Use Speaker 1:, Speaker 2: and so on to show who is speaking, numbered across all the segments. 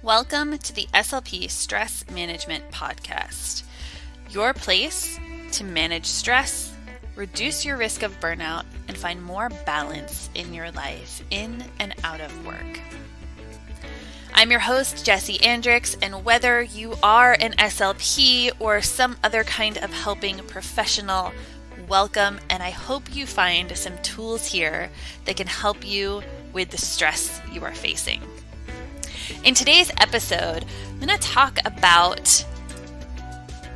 Speaker 1: Welcome to the SLP Stress Management Podcast, your place to manage stress, reduce your risk of burnout, and find more balance in your life, in and out of work. I'm your host, Jessie Andrix, and whether you are an SLP or some other kind of helping professional, welcome, and I hope you find some tools here that can help you with the stress you are facing. In today's episode, I'm going to talk about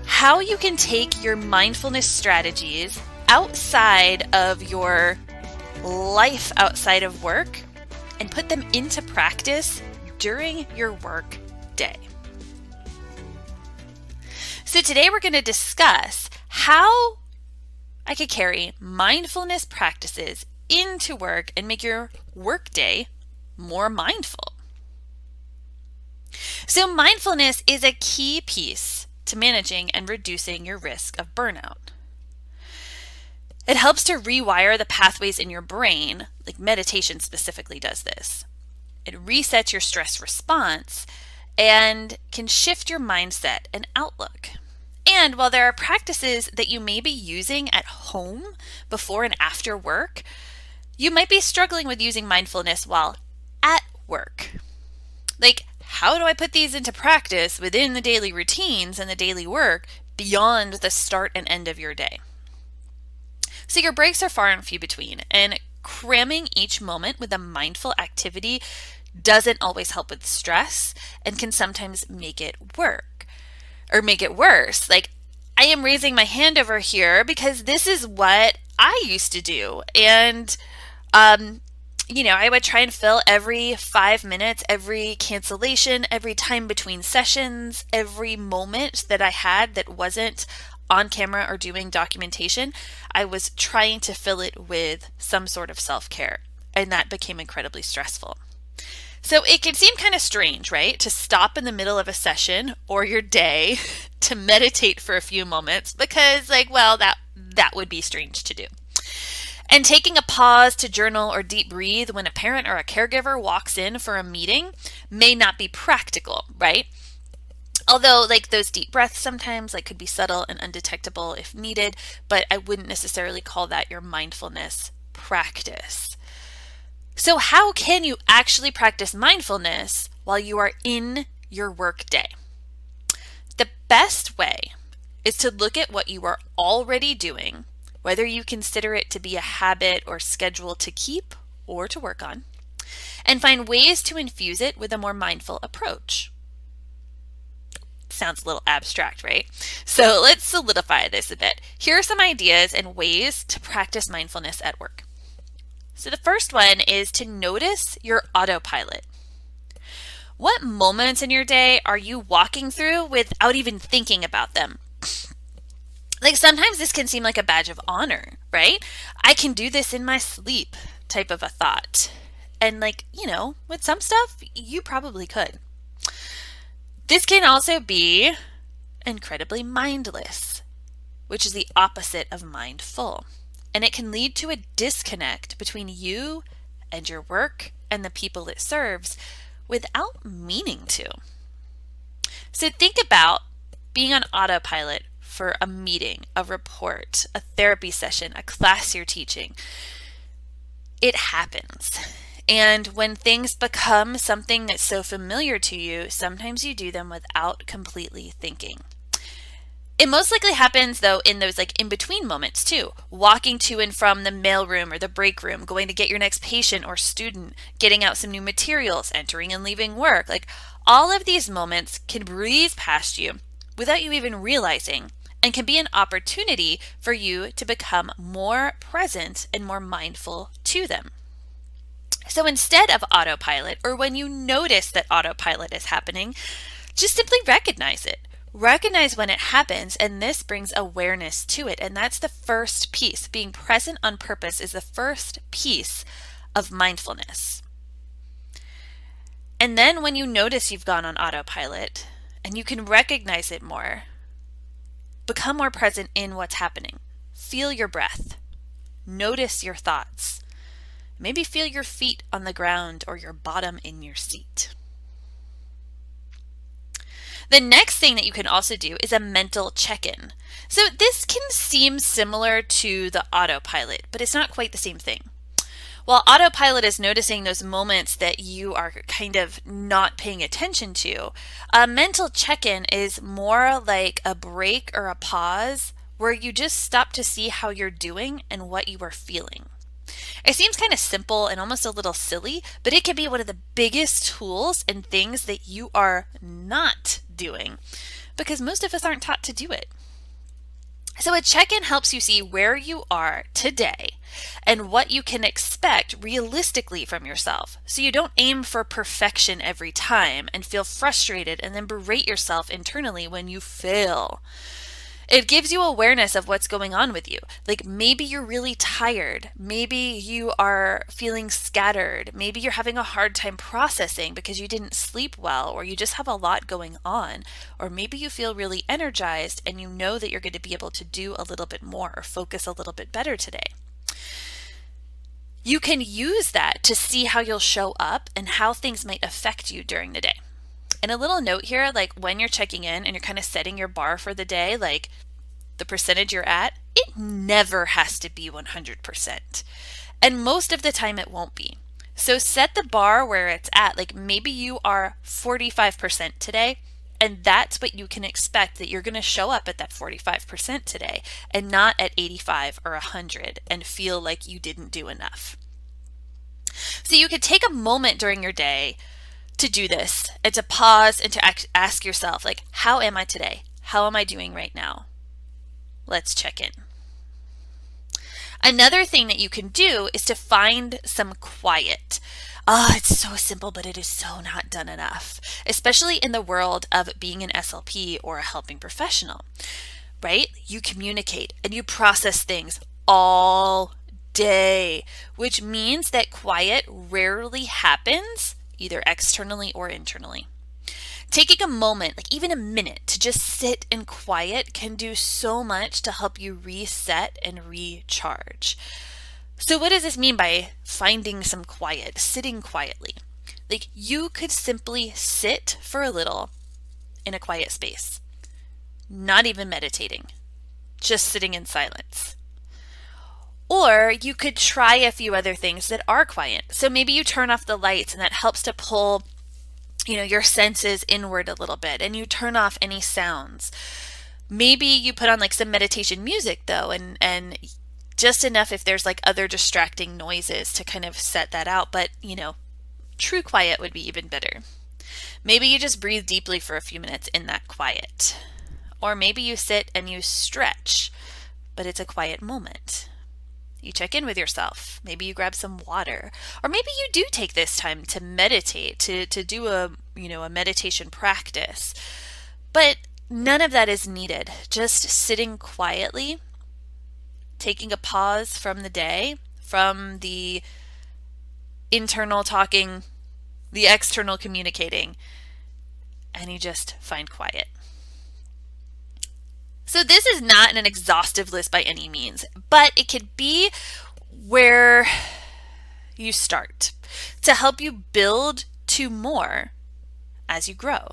Speaker 1: how you can take your mindfulness strategies outside of your life outside of work and put them into practice during your work day. So today we're going to discuss how I could carry mindfulness practices into work and make your work day more mindful. So mindfulness is a key piece to managing and reducing your risk of burnout. It helps to rewire the pathways in your brain, like meditation specifically does this. It resets your stress response and can shift your mindset and outlook. And while there are practices that you may be using at home before and after work, you might be struggling with using mindfulness while at work. Like, how do I put these into practice within the daily routines and the daily work beyond the start and end of your day? So your breaks are far and few between, and cramming each moment with a mindful activity doesn't always help with stress and can sometimes make it worse. Like, I am raising my hand over here because this is what I used to do. And, I would try and fill every 5 minutes, every cancellation, every time between sessions, every moment that I had that wasn't on camera or doing documentation. I was trying to fill it with some sort of self-care, and that became incredibly stressful. So it can seem kind of strange, right? To stop in the middle of a session or your day to meditate for a few moments because, that would be strange to do. And taking a pause to journal or deep breathe when a parent or a caregiver walks in for a meeting may not be practical, right? Although those deep breaths sometimes could be subtle and undetectable if needed, but I wouldn't necessarily call that your mindfulness practice. So how can you actually practice mindfulness while you are in your work day? The best way is to look at what you are already doing, whether you consider it to be a habit or schedule to keep or to work on, and find ways to infuse it with a more mindful approach. Sounds a little abstract, right? So let's solidify this a bit. Here are some ideas and ways to practice mindfulness at work. So the first one is to notice your autopilot. What moments in your day are you walking through without even thinking about them? Sometimes this can seem like a badge of honor, right? I can do this in my sleep type of a thought. And with some stuff, you probably could. This can also be incredibly mindless, which is the opposite of mindful. And it can lead to a disconnect between you and your work and the people it serves without meaning to. So think about being on autopilot for a meeting, a report, a therapy session, a class you're teaching. It happens. And when things become something that's so familiar to you, sometimes you do them without completely thinking. It most likely happens, though, in those in-between moments, too. Walking to and from the mailroom or the break room, going to get your next patient or student, getting out some new materials, entering and leaving work. All of these moments can breeze past you without you even realizing, and can be an opportunity for you to become more present and more mindful to them. So instead of autopilot, or when you notice that autopilot is happening, just simply recognize it. Recognize when it happens, and this brings awareness to it. And that's the first piece. Being present on purpose is the first piece of mindfulness. And then when you notice you've gone on autopilot and you can recognize it more, become more present in what's happening. Feel your breath. Notice your thoughts. Maybe feel your feet on the ground or your bottom in your seat. The next thing that you can also do is a mental check-in. So this can seem similar to the autopilot, but it's not quite the same thing. While autopilot is noticing those moments that you are kind of not paying attention to, a mental check-in is more like a break or a pause where you just stop to see how you're doing and what you are feeling. It seems kind of simple and almost a little silly, but it can be one of the biggest tools and things that you are not doing because most of us aren't taught to do it. So a check-in helps you see where you are today and what you can expect realistically from yourself. So you don't aim for perfection every time and feel frustrated and then berate yourself internally when you fail. It gives you awareness of what's going on with you. Like maybe you're really tired. Maybe you are feeling scattered. Maybe you're having a hard time processing because you didn't sleep well, or you just have a lot going on. Or maybe you feel really energized and you know that you're going to be able to do a little bit more or focus a little bit better today. You can use that to see how you'll show up and how things might affect you during the day. And a little note here, like when you're checking in and you're kind of setting your bar for the day, like the percentage you're at, it never has to be 100%. And most of the time it won't be. So set the bar where it's at. Like maybe you are 45% today, and that's what you can expect, that you're going to show up at that 45% today and not at 85 or 100 and feel like you didn't do enough. So you could take a moment during your day to do this and to pause and to ask yourself, like, how am I today? How am I doing right now? Let's check in. Another thing that you can do is to find some quiet. It's so simple, but it is so not done enough, especially in the world of being an SLP or a helping professional, right? You communicate and you process things all day, which means that quiet rarely happens either externally or internally. Taking a moment, like even a minute, to just sit in quiet can do so much to help you reset and recharge. So what does this mean by finding some quiet, sitting quietly? Like you could simply sit for a little in a quiet space, not even meditating, just sitting in silence. Or you could try a few other things that are quiet. So maybe you turn off the lights and that helps to pull, your senses inward a little bit, and you turn off any sounds. Maybe you put on like some meditation music though, and just enough if there's like other distracting noises to kind of set that out. But, true quiet would be even better. Maybe you just breathe deeply for a few minutes in that quiet. Or maybe you sit and you stretch, but it's a quiet moment. You check in with yourself. Maybe you grab some water, or maybe you do take this time to meditate, to do a meditation practice. But none of that is needed. Just sitting quietly, taking a pause from the day, from the internal talking, the external communicating, and you just find quiet. So this is not an exhaustive list by any means, but it could be where you start to help you build to more as you grow.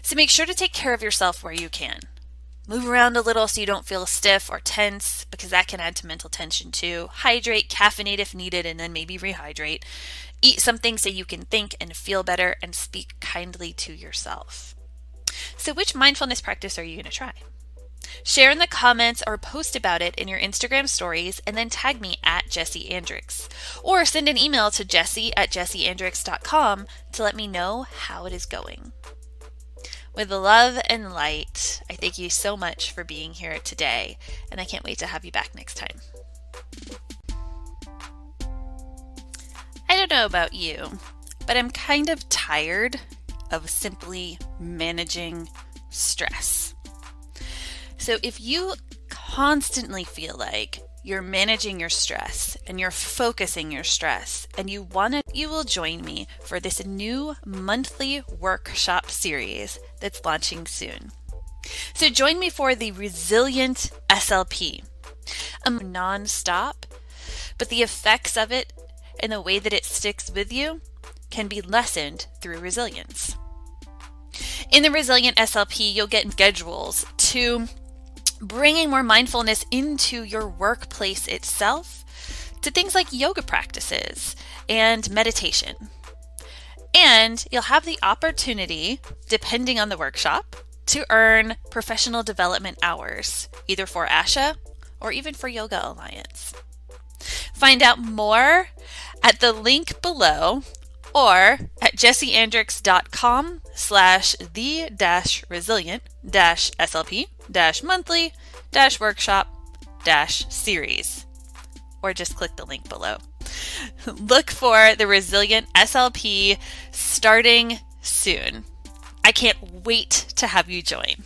Speaker 1: So make sure to take care of yourself where you can. Move around a little so you don't feel stiff or tense, because that can add to mental tension too. Hydrate, caffeinate if needed, and then maybe rehydrate. Eat something so you can think and feel better, and speak kindly to yourself. So which mindfulness practice are you going to try? Share in the comments or post about it in your Instagram stories, and then tag me at Jessie Andrix. Or send an email to jessie@jessieandrix.com to let me know how it is going. With love and light, I thank you so much for being here today, and I can't wait to have you back next time. I don't know about you, but I'm kind of tired of simply managing stress. So if you constantly feel like you're managing your stress and you're focusing your stress and you will join me for this new monthly workshop series that's launching soon. So join me for the Resilient SLP. Non-stop, but the effects of it and the way that it sticks with you can be lessened through resilience. In the Resilient SLP, you'll get schedules to bringing more mindfulness into your workplace itself, to things like yoga practices and meditation. And you'll have the opportunity, depending on the workshop, to earn professional development hours, either for ASHA or even for Yoga Alliance. Find out more at the link below or at jesseandrix.com/the-resilient-slp-monthly-workshop-series, or just click the link below. Look for the Resilient SLP starting soon. I can't wait to have you join.